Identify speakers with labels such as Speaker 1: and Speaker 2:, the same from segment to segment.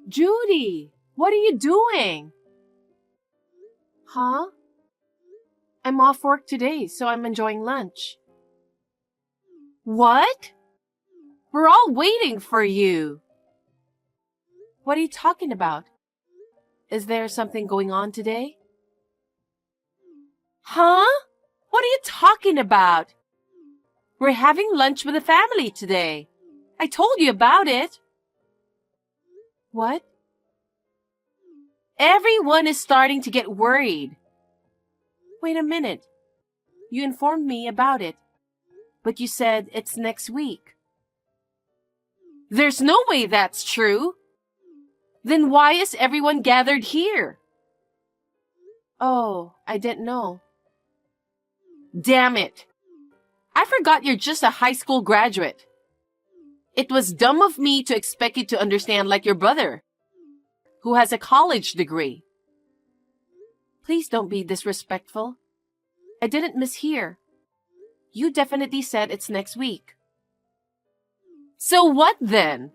Speaker 1: Judy, what are you doing? Huh? I'm off work today, so I'm enjoying lunch. What? We're all waiting for you. What are you talking about? Is there something going on today? Huh? What are you talking about? We're having lunch with the family today. I told you about it. What? Everyone is starting to get worried. Wait a minute. You informed me about it, but you said it's next week. There's no way that's true. Then why is everyone gathered here? Oh, I didn't know. Damn it. I forgot you're just a high school graduate. It was dumb of me to expect you to understand like your brother, who has a college degree. Please don't be disrespectful. I didn't mishear. You definitely said it's next week. So what then?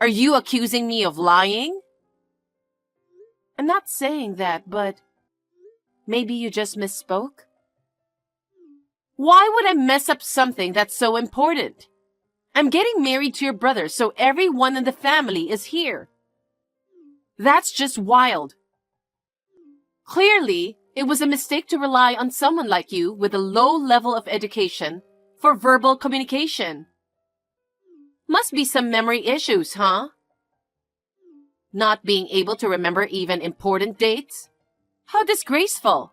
Speaker 1: Are you accusing me of lying? I'm not saying that, but maybe you just misspoke? Why would I mess up something that's so important? I'm getting married to your brother, so everyone in the family is here. That's just wild. Clearly, it was a mistake to rely on someone like you with a low level of education for verbal communication. Must be some memory issues, huh? Not being able to remember even important dates? How disgraceful.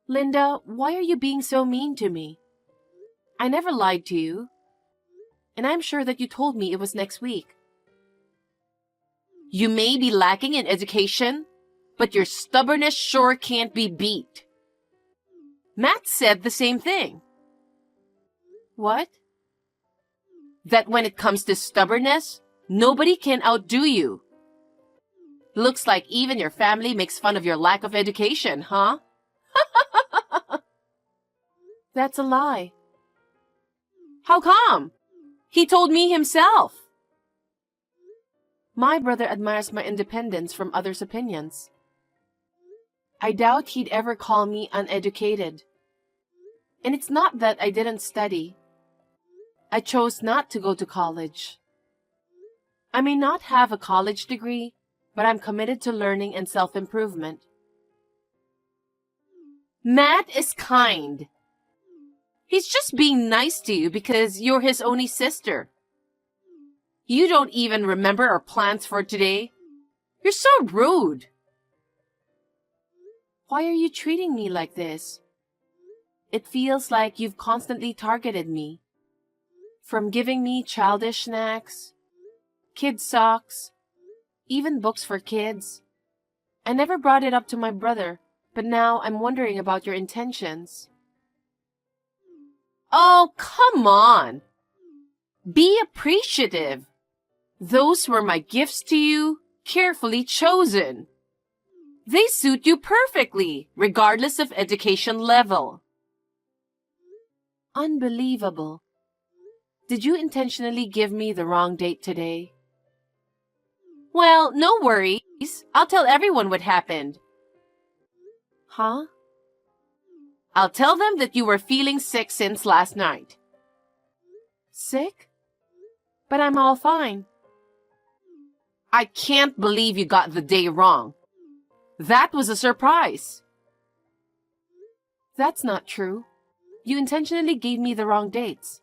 Speaker 1: Linda, why are you being so mean to me? I never lied to you. And I'm sure that you told me it was next week. You may be lacking in education, but your stubbornness sure can't be beat. Matt said the same thing. What? That when it comes to stubbornness, nobody can outdo you. Looks like even your family makes fun of your lack of education, huh? That's a lie. How come? He told me himself. My brother admires my independence from others' opinions. I doubt he'd ever call me uneducated. And it's not that I didn't study. I chose not to go to college. I may not have a college degree, but I'm committed to learning and self-improvement. Matt is kind. He's just being nice to you because you're his only sister. You don't even remember our plans for today. You're so rude. Why are you treating me like this? It feels like you've constantly targeted me. From giving me childish snacks, kid socks, even books for kids. I never brought it up to my brother, but now I'm wondering about your intentions. Oh, come on. Be appreciative. Those were my gifts to you, carefully chosen. They suit you perfectly, regardless of education level. Unbelievable. Did you intentionally give me the wrong date today? Well, no worries. I'll tell everyone what happened. Huh? I'll tell them that you were feeling sick since last night. Sick? But I'm all fine. I can't believe you got the day wrong. That was a surprise. That's not true. You intentionally gave me the wrong dates.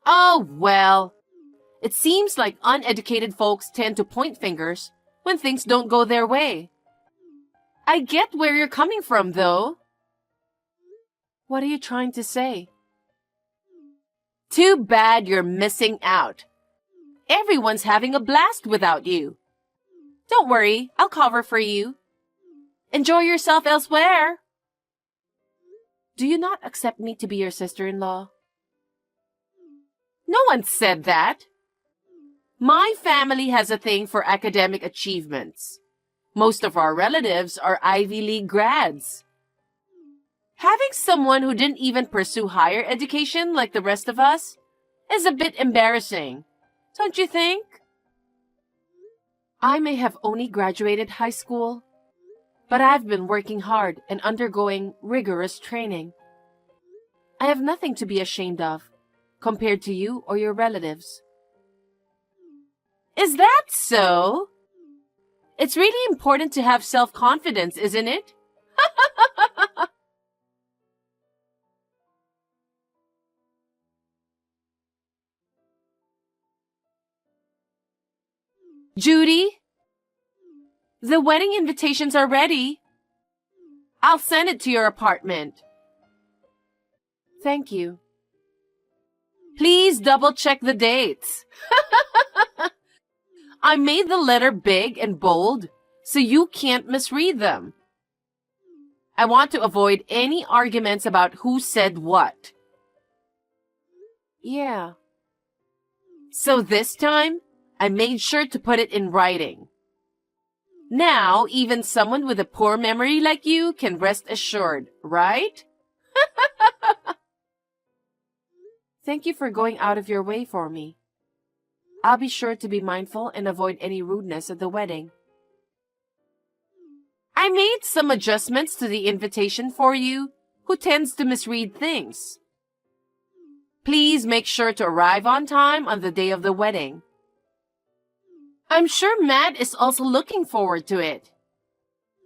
Speaker 1: Oh, well. It seems like uneducated folks tend to point fingers when things don't go their way. I get where you're coming from, though. What are you trying to say? Too bad you're missing out. Everyone's having a blast without you. Don't worry, I'll cover for you. Enjoy yourself elsewhere. Do you not accept me to be your sister-in-law? No one said that. My family has a thing for academic achievements. Most of our relatives are Ivy League grads. Having someone who didn't even pursue higher education like the rest of us is a bit embarrassing, don't you think? I may have only graduated high school, but I've been working hard and undergoing rigorous training. I have nothing to be ashamed of, compared to you or your relatives. Is that so? It's really important to have self-confidence, isn't it? Judy, the wedding invitations are ready. I'll send it to your apartment. Thank you. Please double check the dates. I made the letter big and bold so you can't misread them. I want to avoid any arguments about who said what. Yeah. So this time, I made sure to put it in writing. Now, even someone with a poor memory like you can rest assured, right? Thank you for going out of your way for me. I'll be sure to be mindful and avoid any rudeness at the wedding. I made some adjustments to the invitation for you, who tends to misread things. Please make sure to arrive on time on the day of the wedding. I'm sure Matt is also looking forward to it.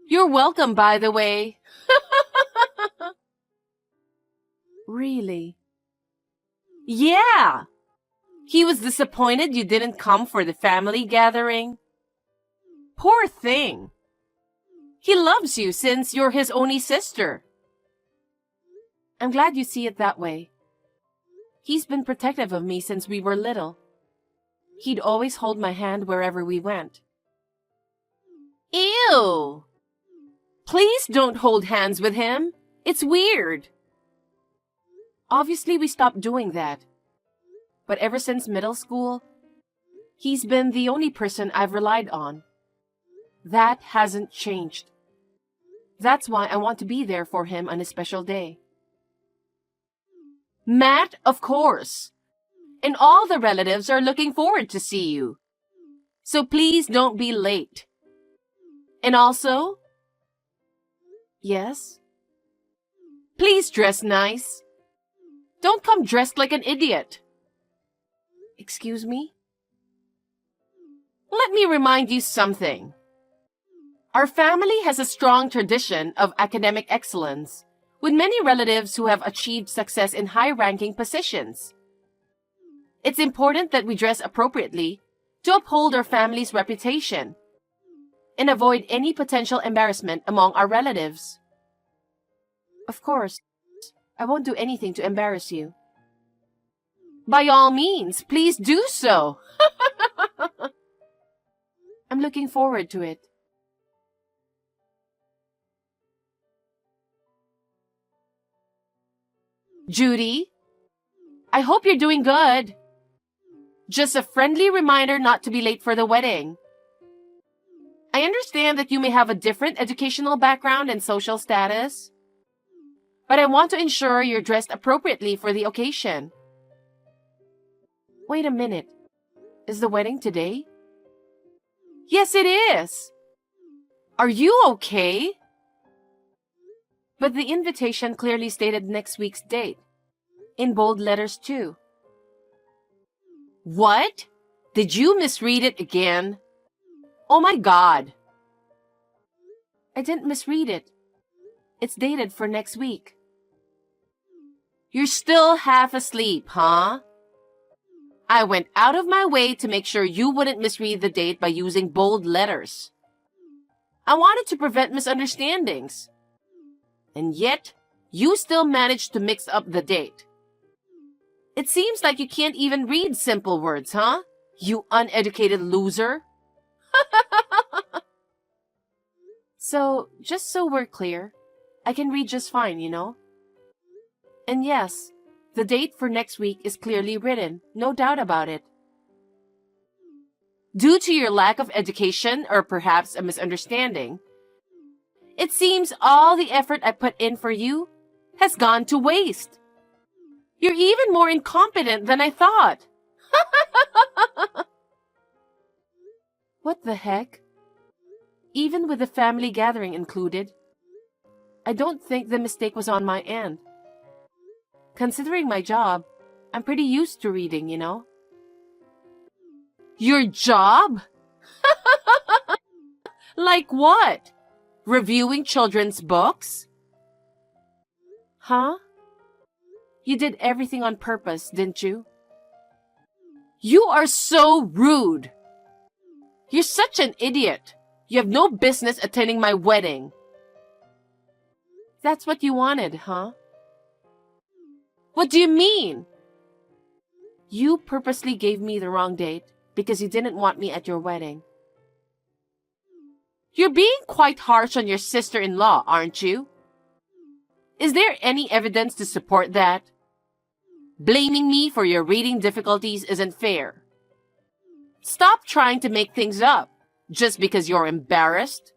Speaker 1: You're welcome, by the way. Really? Yeah! He was disappointed you didn't come for the family gathering. Poor thing. He loves you since you're his only sister. I'm glad you see it that way. He's been protective of me since we were little. He'd always hold my hand wherever we went. Ew! Please don't hold hands with him. It's weird. Obviously, we stopped doing that. But ever since middle school, he's been the only person I've relied on. That hasn't changed. That's why I want to be there for him on a special day. Matt, of course. And all the relatives are looking forward to see you. So please don't be late. And also, yes? Please dress nice. Don't come dressed like an idiot. Excuse me? Let me remind you something. Our family has a strong tradition of academic excellence, with many relatives who have achieved success in high-ranking positions. It's important that we dress appropriately to uphold our family's reputation and avoid any potential embarrassment among our relatives. Of course, I won't do anything to embarrass you. By all means, please do so. I'm looking forward to it. Judy, I hope you're doing good. Just a friendly reminder not to be late for the wedding. I understand that you may have a different educational background and social status, but I want to ensure you're dressed appropriately for the occasion. Wait a minute. Is the wedding today? Yes, it is. Are you okay? But the invitation clearly stated next week's date, in bold letters too. What? Did you misread it again? Oh my God. I didn't misread it. It's dated for next week. You're still half asleep, huh? I went out of my way to make sure you wouldn't misread the date by using bold letters. I wanted to prevent misunderstandings. And yet, you still managed to mix up the date. It seems like you can't even read simple words, huh? You uneducated loser. So, just so we're clear, I can read just fine, you know? And yes, the date for next week is clearly written, no doubt about it. Due to your lack of education or perhaps a misunderstanding, it seems all the effort I put in for you has gone to waste. You're even more incompetent than I thought. What the heck? Even with the family gathering included, I don't think the mistake was on my end. Considering my job, I'm pretty used to reading, you know? Your job? Like what? Reviewing children's books? Huh? You did everything on purpose, didn't you? You are so rude. You're such an idiot. You have no business attending my wedding. That's what you wanted, huh? What do you mean? You purposely gave me the wrong date because you didn't want me at your wedding. You're being quite harsh on your sister-in-law, aren't you? Is there any evidence to support that? Blaming me for your reading difficulties isn't fair. Stop trying to make things up just because you're embarrassed.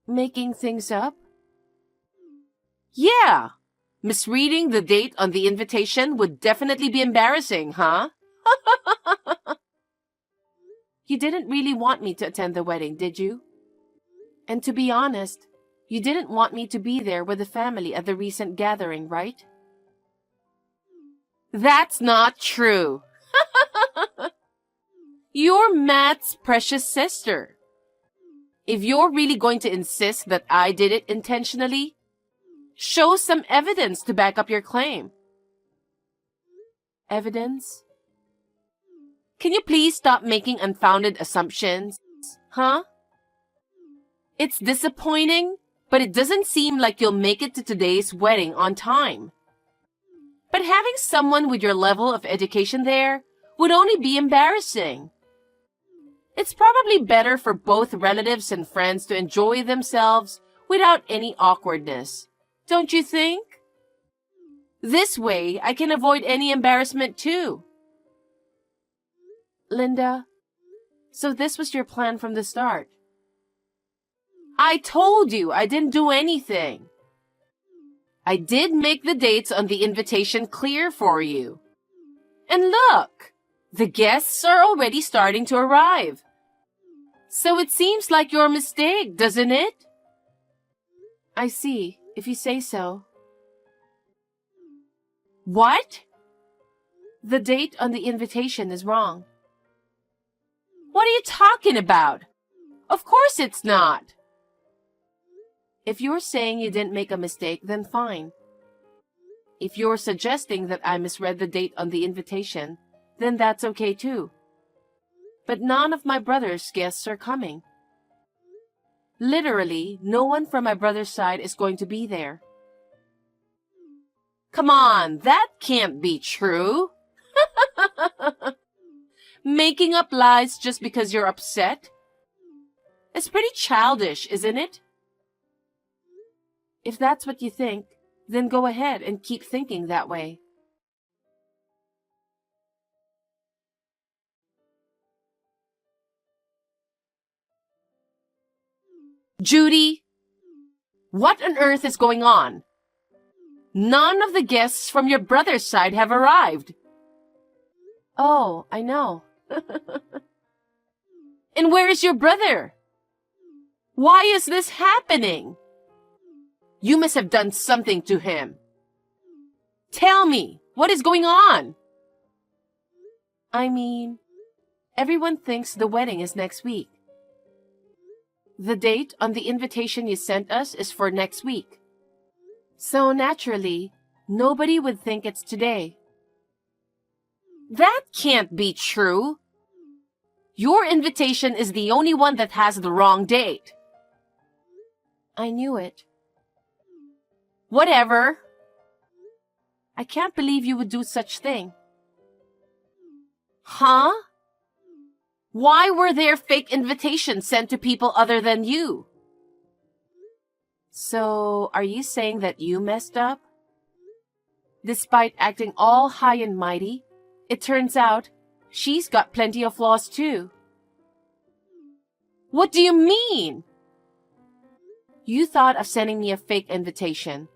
Speaker 1: Making things up? Yeah. Misreading the date on the invitation would definitely be embarrassing, huh? You didn't really want me to attend the wedding, did you? And to be honest, you didn't want me to be there with the family at the recent gathering, right? That's not true. You're Matt's precious sister. If you're really going to insist that I did it intentionally, show some evidence to back up your claim. Evidence? Can you please stop making unfounded assumptions? Huh? It's disappointing, but it doesn't seem like you'll make it to today's wedding on time. But having someone with your level of education there would only be embarrassing. It's probably better for both relatives and friends to enjoy themselves without any awkwardness, don't you think? This way, I can avoid any embarrassment too. Linda, so this was your plan from the start? I told you I didn't do anything. I did make the dates on the invitation clear for you. And look, the guests are already starting to arrive. So it seems like your mistake, doesn't it? I see, if you say so. What? The date on the invitation is wrong. What are you talking about? Of course it's not. If you're saying you didn't make a mistake, then fine. If you're suggesting that I misread the date on the invitation, then that's okay too. But none of my brother's guests are coming. Literally, no one from my brother's side is going to be there. Come on, that can't be true. Making up lies just because you're upset? It's pretty childish, isn't it? If that's what you think, then go ahead and keep thinking that way. Judy, what on earth is going on? None of the guests from your brother's side have arrived. Oh, I know. And where is your brother? Why is this happening? You must have done something to him. Tell me, what is going on? I mean, everyone thinks the wedding is next week. The date on the invitation you sent us is for next week. So naturally, nobody would think it's today. That can't be true. Your invitation is the only one that has the wrong date. I knew it. Whatever. I can't believe you would do such thing. Huh? Why were there fake invitations sent to people other than you? So, are you saying that you messed up? Despite acting all high and mighty, it turns out she's got plenty of flaws too. What do you mean? You thought of sending me a fake invitation,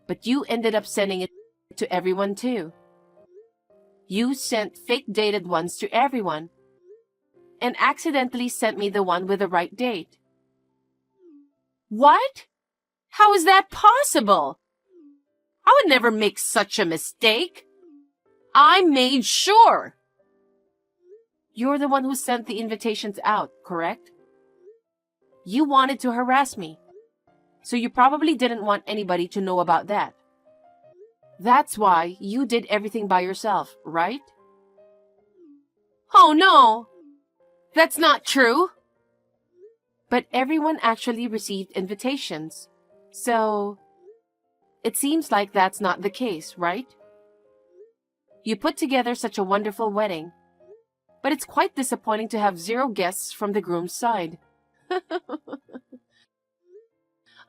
Speaker 1: but you ended up sending it to everyone too. You sent fake dated ones to everyone, and accidentally sent me the one with the right date. What? How is that possible? I would never make such a mistake. I made sure. You're the one who sent the invitations out, correct? You wanted to harass me, so you probably didn't want anybody to know about that. That's why you did everything by yourself, right? Oh no! That's not true! But everyone actually received invitations, so it seems like that's not the case, right? You put together such a wonderful wedding, but it's quite disappointing to have 0 guests from the groom's side.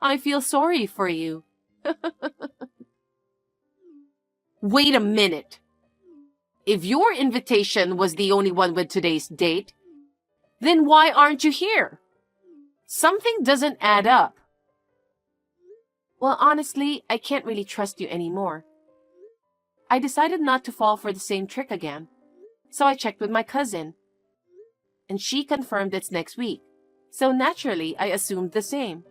Speaker 1: I feel sorry for you. Wait a minute. If your invitation was the only one with today's date, then why aren't you here? Something doesn't add up. Well, honestly, I can't really trust you anymore. I decided not to fall for the same trick again, so I checked with my cousin. And she confirmed it's next week, so naturally I assumed the same.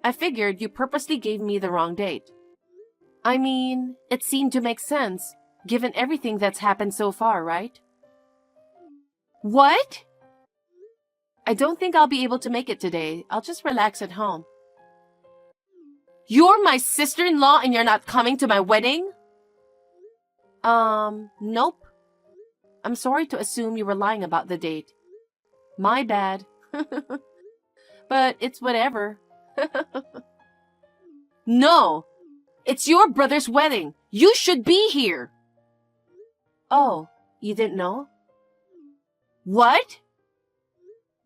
Speaker 1: I figured you purposely gave me the wrong date. I mean, it seemed to make sense, given everything that's happened so far, right? What? I don't think I'll be able to make it today. I'll just relax at home. You're my sister-in-law and you're not coming to my wedding? Nope. I'm sorry to assume you were lying about the date. My bad. But it's whatever. No! It's your brother's wedding. You should be here. Oh, you didn't know? What?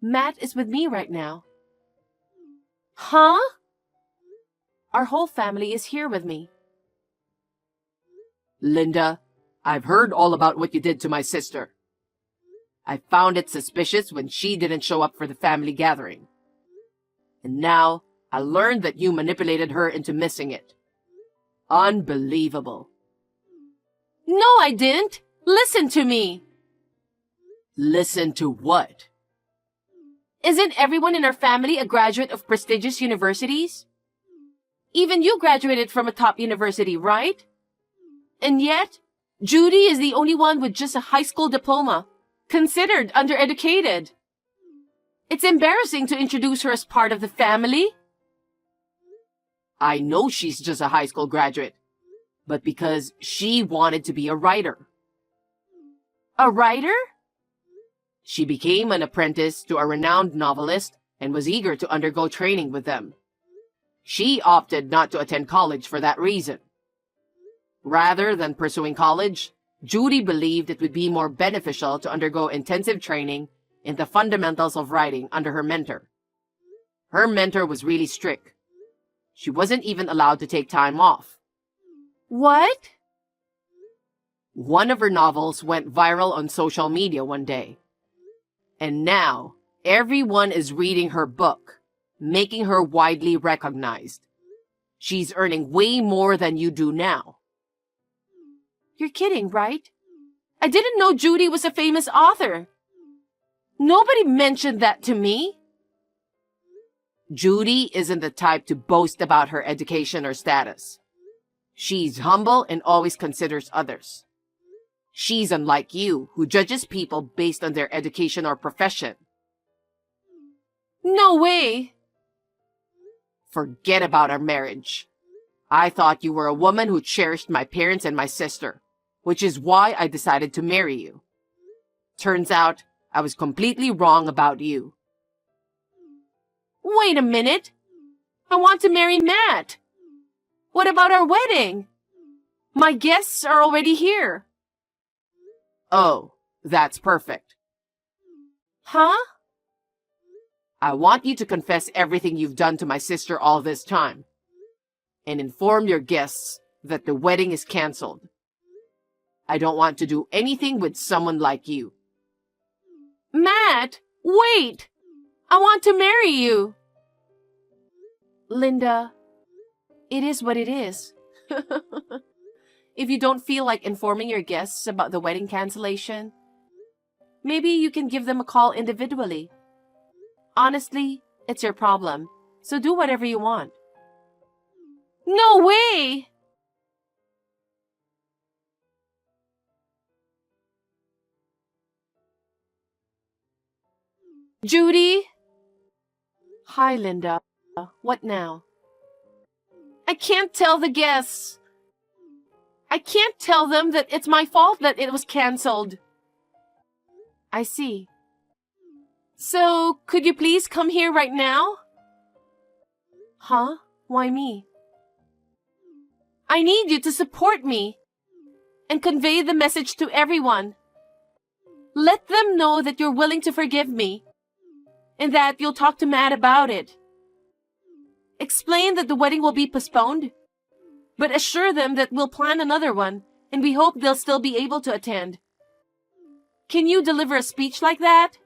Speaker 1: Matt is with me right now. Huh? Our whole family is here with me.
Speaker 2: Linda, I've heard all about what you did to my sister. I found it suspicious when she didn't show up for the family gathering. And now I learned that you manipulated her into missing it. Unbelievable.
Speaker 1: No, I didn't. Listen to me.
Speaker 2: Listen to what?
Speaker 1: Isn't everyone in our family a graduate of prestigious universities? Even you graduated from a top university, right? And yet, Judy is the only one with just a high school diploma, considered undereducated. It's embarrassing to introduce her as part of the family.
Speaker 2: I know she's just a high school graduate, but because she wanted to be a writer.
Speaker 1: A writer?
Speaker 2: She became an apprentice to a renowned novelist and was eager to undergo training with them. She opted not to attend college for that reason. Rather than pursuing college, Judy believed it would be more beneficial to undergo intensive training in the fundamentals of writing under her mentor. Her mentor was really strict. She wasn't even allowed to take time off.
Speaker 1: What?
Speaker 2: One of her novels went viral on social media one day. And now, everyone is reading her book, making her widely recognized. She's earning way more than you do now.
Speaker 1: You're kidding, right? I didn't know Judy was a famous author. Nobody mentioned that to me.
Speaker 2: Judy isn't the type to boast about her education or status. She's humble and always considers others. She's unlike you, who judges people based on their education or profession.
Speaker 1: No way!
Speaker 2: Forget about our marriage. I thought you were a woman who cherished my parents and my sister, which is why I decided to marry you. Turns out, I was completely wrong about you.
Speaker 1: Wait a minute. I want to marry Matt. What about our wedding? My guests are already here.
Speaker 2: Oh, that's perfect.
Speaker 1: Huh?
Speaker 2: I want you to confess everything you've done to my sister all this time, and inform your guests that the wedding is canceled. I don't want to do anything with someone like you.
Speaker 1: Matt, wait! I want to marry you. Linda, it is what it is. If you don't feel like informing your guests about the wedding cancellation, Maybe you can give them a call individually. Honestly, it's your problem, so do whatever you want. No way! Judy? Hi, Linda. What now? I can't tell the guests. I can't tell them that it's my fault that it was canceled. I see. So, could you please come here right now? Huh? Why me? I need you to support me and convey the message to everyone. Let them know that you're willing to forgive me and that you'll talk to Matt about it. Explain that the wedding will be postponed, but assure them that we'll plan another one and we hope they'll still be able to attend. Can you deliver a speech like that?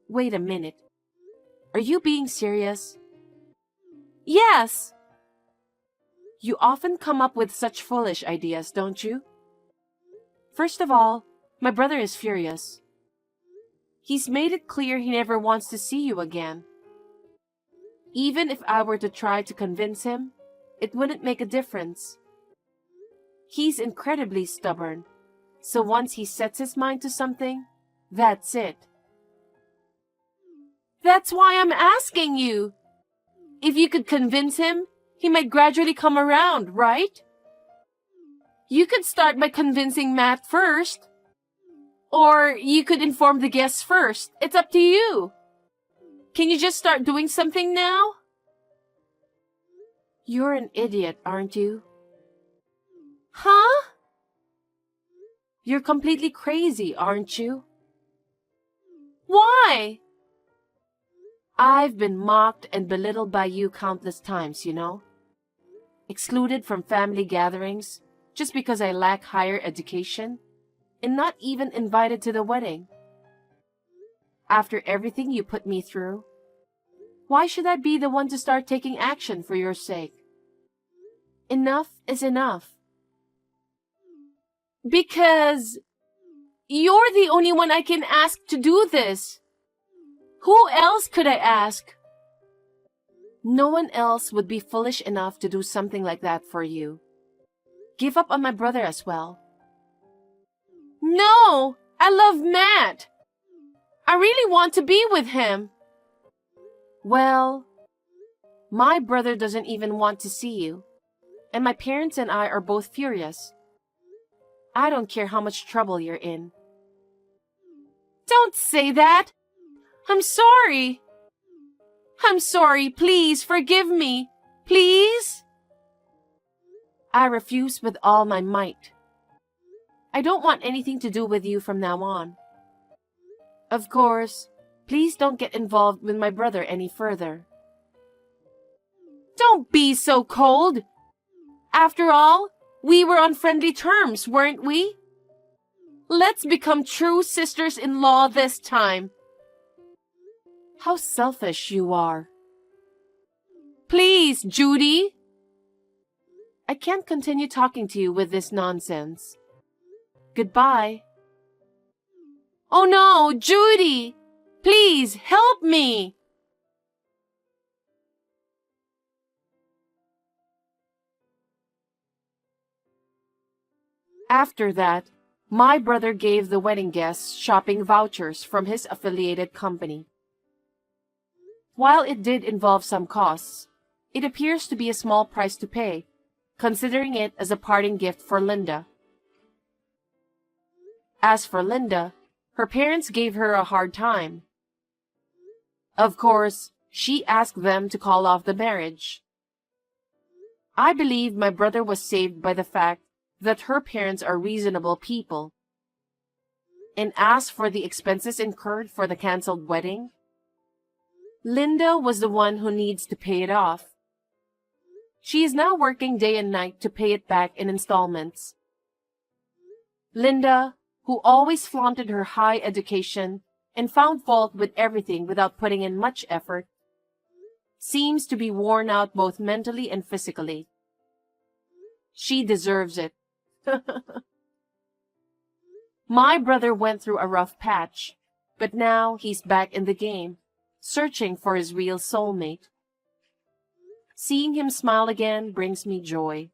Speaker 1: Wait a minute. Are you being serious? Yes. You often come up with such foolish ideas, don't you? First of all, my brother is furious. He's made it clear he never wants to see you again. Even if I were to try to convince him, it wouldn't make a difference. He's incredibly stubborn, so once he sets his mind to something, that's it. That's why I'm asking you. If you could convince him, he might gradually come around, right? You could start by convincing Matt first. Or you could inform the guests first. It's up to you. Can you just start doing something now? You're an idiot, aren't you? Huh? You're completely crazy, aren't you? Why? I've been mocked and belittled by you countless times, you know. Excluded from family gatherings just because I lack higher education, and not even invited to the wedding. After everything you put me through, why should I be the one to start taking action for your sake? Enough is enough. Because you're the only one I can ask to do this. Who else could I ask? No one else would be foolish enough to do something like that for you. Give up on my brother as well. No! I love Matt! I really want to be with him. Well, my brother doesn't even want to see you, and my parents and I are both furious. I don't care how much trouble you're in. Don't say that! I'm sorry! I'm sorry, please forgive me, please? I refuse with all my might. I don't want anything to do with you from now on. Of course, please don't get involved with my brother any further. Don't be so cold! After all, we were on friendly terms, weren't we? Let's become true sisters-in-law this time. How selfish you are. Please, Judy! I can't continue talking to you with this nonsense. Goodbye. Oh no, Judy! Please, help me! After that, my brother gave the wedding guests shopping vouchers from his affiliated company. While it did involve some costs, it appears to be a small price to pay, considering it as a parting gift for Linda. As for Linda, her parents gave her a hard time. Of course, she asked them to call off the marriage. I believe my brother was saved by the fact that her parents are reasonable people. And as for the expenses incurred for the canceled wedding, Linda was the one who needs to pay it off. She is now working day and night to pay it back in installments. Linda, who always flaunted her high education and found fault with everything without putting in much effort, seems to be worn out both mentally and physically. She deserves it. My brother went through a rough patch, but now he's back in the game, searching for his real soulmate. Seeing him smile again brings me joy.